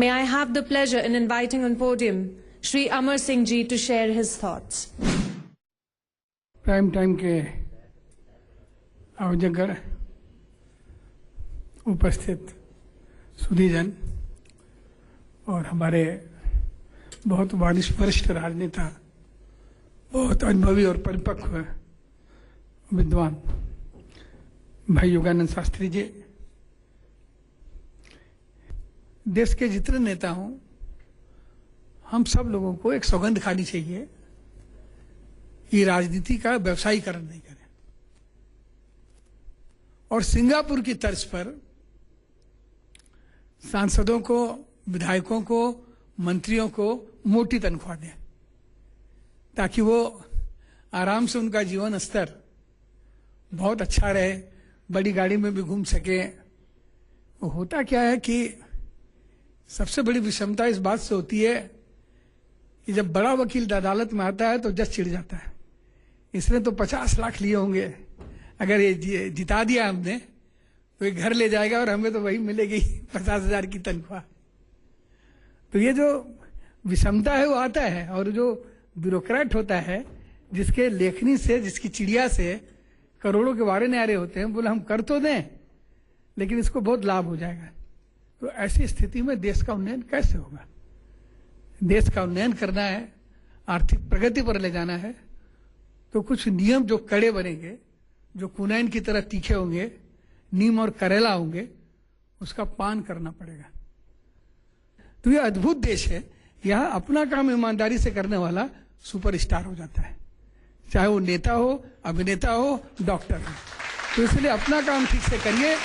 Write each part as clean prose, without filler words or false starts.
May I have the pleasure in inviting on podium Shri Amar Singh Ji to share his thoughts. Prime time के आयोजकगण, उपस्थित सुधीजन और हमारे बहुत वरिष्ठ राजनेता, बहुत अनुभवी और परिपक्व विद्वान भाई योगानंद शास्त्री जी, देश के जितने नेता हों, हम सब लोगों को एक सौगंध खानी चाहिए कि राजनीति का व्यवसायीकरण नहीं करें और सिंगापुर की तर्ज पर सांसदों को, विधायकों को, मंत्रियों को मोटी तनख्वाह दें ताकि वो आराम से उनका जीवन स्तर बहुत अच्छा रहे, बड़ी गाड़ी में भी घूम सके। वो होता क्या है कि सबसे बड़ी विषमता इस बात से होती है कि जब बड़ा वकील अदालत में आता है तो जज चिढ़ जाता है, इसने तो 50 लाख लिए होंगे, अगर ये जिता दिया हमने तो ये घर ले जाएगा और हमें तो वही मिलेगी 50,000 की तनख्वाह। तो ये जो विषमता है वो आता है, और जो ब्यूरोक्रेट होता है जिसके लेखनी से, जिसकी चिड़िया से करोड़ों के वारे न्यारे होते हैं, बोले हम कर तो दें लेकिन इसको बहुत लाभ हो जाएगा। तो ऐसी स्थिति में देश का उन्नयन कैसे होगा? देश का उन्नयन करना है, आर्थिक प्रगति पर ले जाना है, तो कुछ नियम जो कड़े बनेंगे, जो कुनैन की तरह तीखे होंगे, नीम और करेला होंगे, उसका पान करना पड़ेगा। तो ये अद्भुत देश है, यहाँ अपना काम ईमानदारी से करने वाला सुपरस्टार हो जाता है, चाहे वो नेता हो, अभिनेता हो, डॉक्टर हो। तो इसलिए अपना काम ठीक से करिए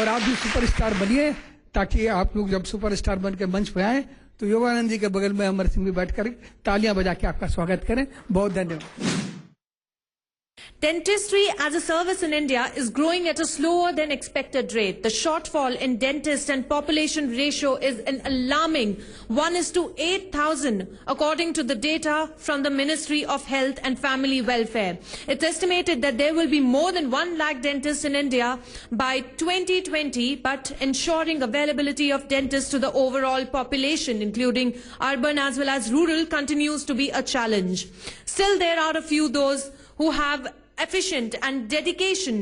और आप भी सुपरस्टार बनिए, ताकि आप लोग जब सुपरस्टार बन के मंच पे आए तो योगानंद जी के बगल में अमर सिंह भी बैठकर तालियां बजा के आपका स्वागत करें। बहुत धन्यवाद। Dentistry as a service in India is growing at a slower than expected rate. The shortfall in dentist and population ratio is an alarming 1:8,000 according to the data from the Ministry of Health and Family Welfare. It's estimated that there will be more than 1 lakh dentists in India by 2020, but ensuring availability of dentists to the overall population, including urban as well as rural, continues to be a challenge. Still, there are a few those who have efficient and dedication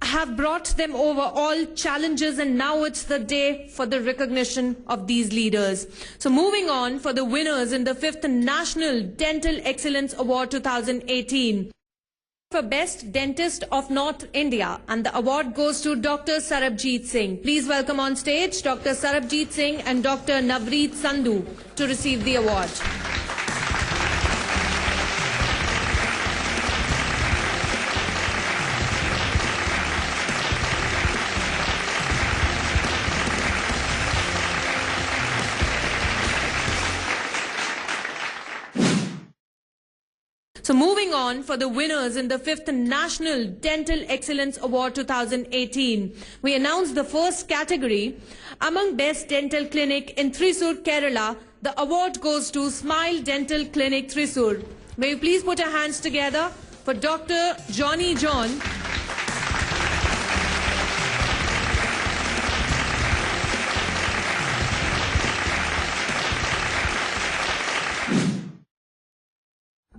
have brought them over all challenges, and now it's the day for the recognition of these leaders. So moving on for the winners in the 5th National Dental Excellence Award 2018. For Best Dentist of North India, and the award goes to Dr. Sarabjit Singh. Please welcome on stage Dr. Sarabjit Singh and Dr. Navreet Sandhu to receive the award. So moving on for the winners in the 5th National Dental Excellence Award 2018. We announced the first category. Among Best Dental Clinic in Thrissur, Kerala, the award goes to Smile Dental Clinic, Thrissur. May you please put your hands together for Dr. Johnny John.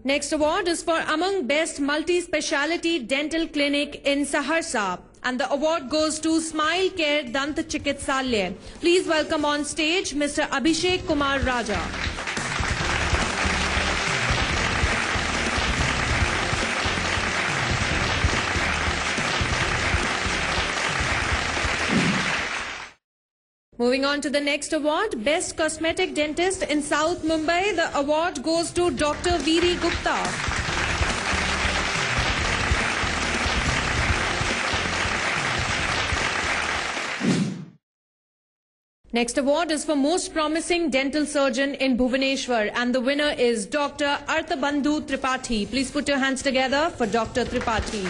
Next award is for Among Best Multi-Speciality Dental Clinic in Saharsa, and the award goes to Smile Care Dant Chikitsalya. Please welcome on stage Mr. Abhishek Kumar Raja. Moving on to the next award, Best Cosmetic Dentist in South Mumbai. The award goes to Dr. Veeri Gupta. Next award is for Most Promising Dental Surgeon in Bhubaneswar, and the winner is Dr. Arthabandhu Tripathi. Please put your hands together for Dr. Tripathi.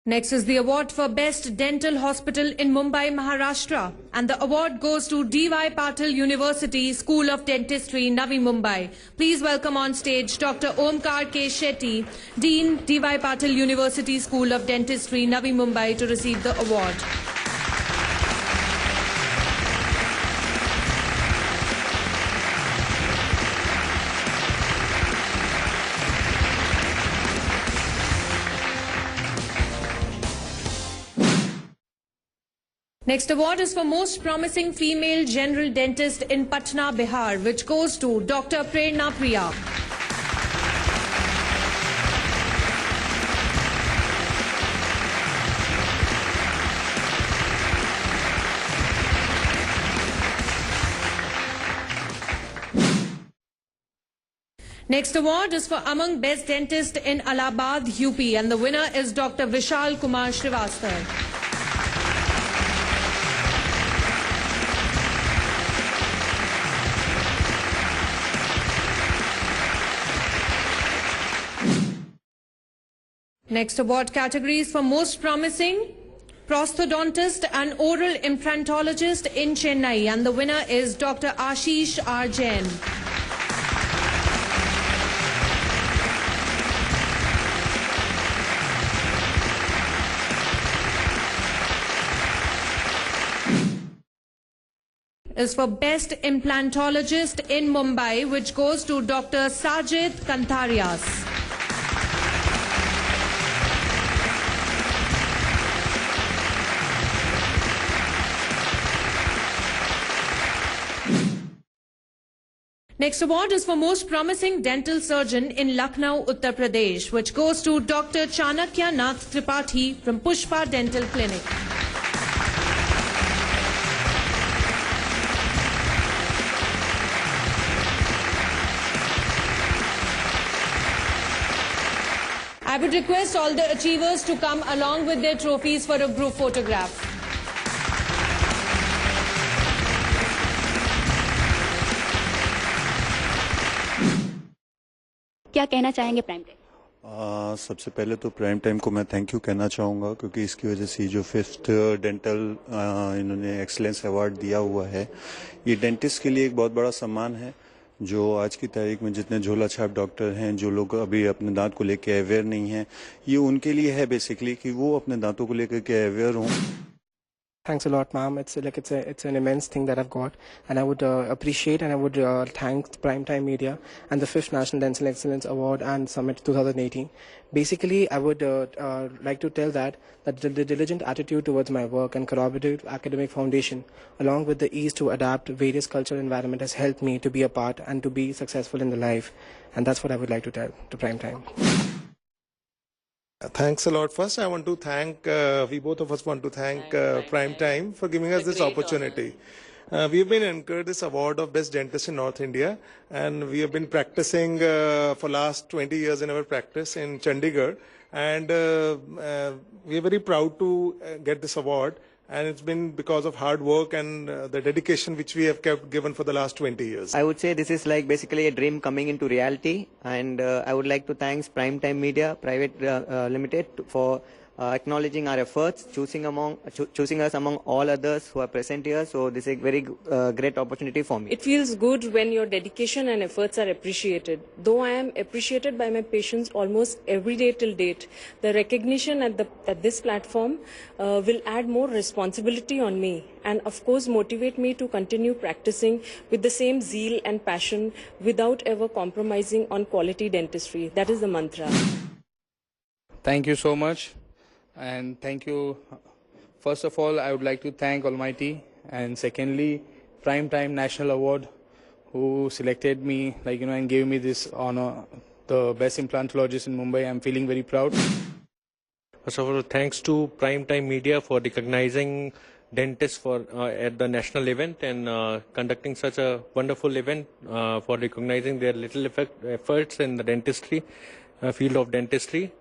Next is the award for Best Dental Hospital in Mumbai, Maharashtra. And the award goes to D.Y. Patil University School of Dentistry, Navi Mumbai. Please welcome on stage Dr. Omkar K. Shetty, Dean, D.Y. Patil University School of Dentistry, Navi Mumbai, to receive the award. Next award is for Most Promising Female General Dentist in Patna, Bihar, which goes to Dr. Prerna Priya. Next award is for Among Best Dentist in Allahabad, UP, and the winner is Dr. Vishal Kumar Srivastava. Next award categories for Most Promising Prosthodontist and Oral Implantologist in Chennai, and the winner is Dr. Ashish R. Jain. Is for Best Implantologist in Mumbai, which goes to Dr. Sajid Kantarias. Next award is for Most Promising Dental Surgeon in Lucknow, Uttar Pradesh, which goes to Dr. Chanakya Nath Tripathi from Pushpa Dental Clinic. I would request all the achievers to come along with their trophies for a group photograph. क्या कहना चाहेंगे prime time? सबसे पहले तो prime time को मैं thank you कहना चाहूँगा, क्योंकि इसकी वजह से जो 5th डेंटल इन्होंने एक्सीलेंस अवार्ड दिया हुआ है, ये डेंटिस्ट के लिए एक बहुत बड़ा सम्मान है। जो आज की तारीख में जितने झोला छाप डॉक्टर हैं, जो लोग अभी अपने दांत को लेकर अवेयर नहीं हैं, ये उनके लिए है बेसिकली कि वो अपने दांतों को लेकर के अवेयर हों। Thanks a lot, ma'am. It's an immense thing that I've got, and I would appreciate and I would thank Primetime Media and the 5th National Dental Excellence Award and Summit 2018. Basically, I would like to tell that the diligent attitude towards my work and collaborative academic foundation, along with the ease to adapt various cultural environment, has helped me to be a part and to be successful in the life, and that's what I would like to tell to Primetime. Thanks a lot. First, I want to thank, we both of us want to thank Primetime for giving us this opportunity. We have been encouraged this award of Best Dentist in North India, and we have been practicing for last 20 years in our practice in Chandigarh, and we are very proud to get this award, and it's been because of hard work and the dedication which we have kept given for the last 20 years. I would say this is like basically a dream coming into reality, and I would like to thank Primetime Media Private Limited for acknowledging our efforts, choosing us among all others who are present here. So this is a very great opportunity for me. It feels good when your dedication and efforts are appreciated. Though I am appreciated by my patients almost every day till date, the recognition at this platform will add more responsibility on me, and of course motivate me to continue practicing with the same zeal and passion without ever compromising on quality dentistry. That is the mantra. Thank you so much. And thank you. First of all, I would like to thank Almighty, and secondly, Primetime National Award, who selected me, and gave me this honor, the best implantologist in Mumbai. I'm feeling very proud. First of all, thanks to Primetime Media for recognizing dentists at the national event and conducting such a wonderful event for recognizing their little efforts in the dentistry field of dentistry.